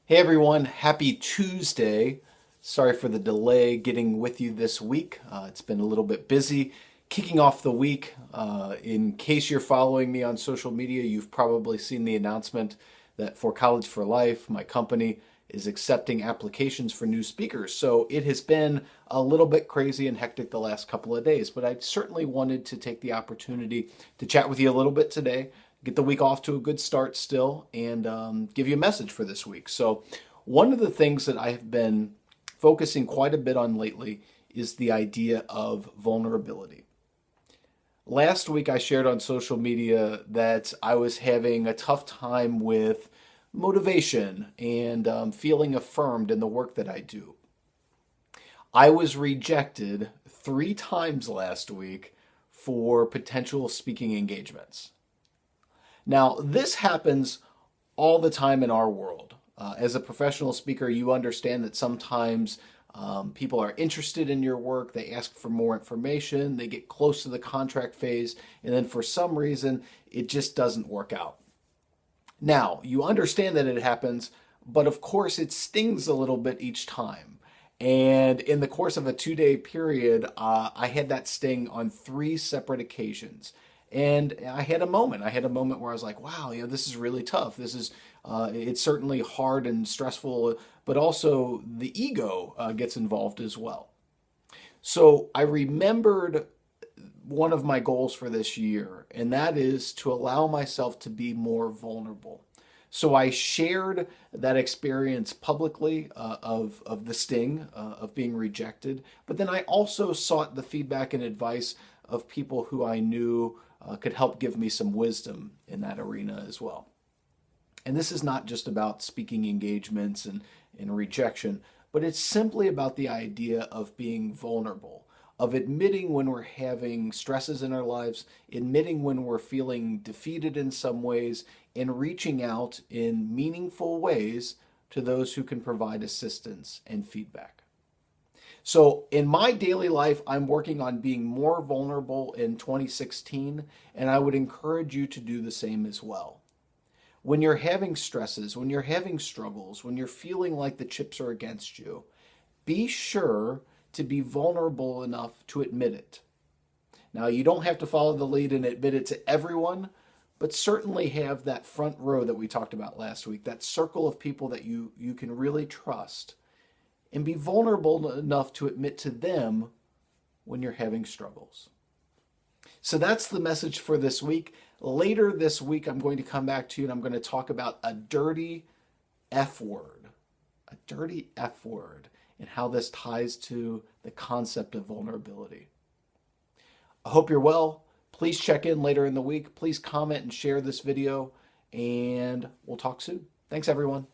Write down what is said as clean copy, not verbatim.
Hey everyone, happy Tuesday. Sorry for the delay getting with you this week. It's been a little bit busy kicking off the week. In case you're following me on social media, you've probably seen the announcement that for College for Life, my company is accepting applications for new speakers. So it has been a little bit crazy and hectic the last couple of days, but I certainly wanted to take the opportunity to chat with you a little bit today, get the week off to a good start still, and give you a message for this week. So, one of the things that I have been focusing quite a bit on lately is the idea of vulnerability. Last week, I shared on social media that I was having a tough time with motivation and feeling affirmed in the work that I do. I was rejected 3 times last week for potential speaking engagements. Now, this happens all the time in our world. As a professional speaker, you understand that sometimes people are interested in your work, they ask for more information, they get close to the contract phase, and then for some reason, it just doesn't work out. Now, you understand that it happens, but of course, it stings a little bit each time. And in the course of a 2-day period, I had that sting on 3 separate occasions. And I had a moment. I had a moment where I was like, wow, this is really tough. It's certainly hard and stressful, but also the ego gets involved as well. So I remembered one of my goals for this year, and that is to allow myself to be more vulnerable. So I shared that experience publicly of the sting of being rejected, but then I also sought the feedback and advice of people who I knew could help give me some wisdom in that arena as well. And this is not just about speaking engagements and rejection, but it's simply about the idea of being vulnerable, of admitting when we're having stresses in our lives, admitting when we're feeling defeated in some ways, and reaching out in meaningful ways to those who can provide assistance and feedback. So, in my daily life, I'm working on being more vulnerable in 2016, and I would encourage you to do the same as well. When you're having stresses, when you're having struggles, when you're feeling like the chips are against you, be sure to be vulnerable enough to admit it. Now, you don't have to follow the lead and admit it to everyone, but certainly have that front row that we talked about last week, that circle of people that you can really trust, and be vulnerable enough to admit to them when you're having struggles. So that's the message for this week. Later this week, I'm going to come back to you and I'm going to talk about a dirty F word, and how this ties to the concept of vulnerability. I hope you're well. Please check in later in the week. Please comment and share this video, and we'll talk soon. Thanks, everyone.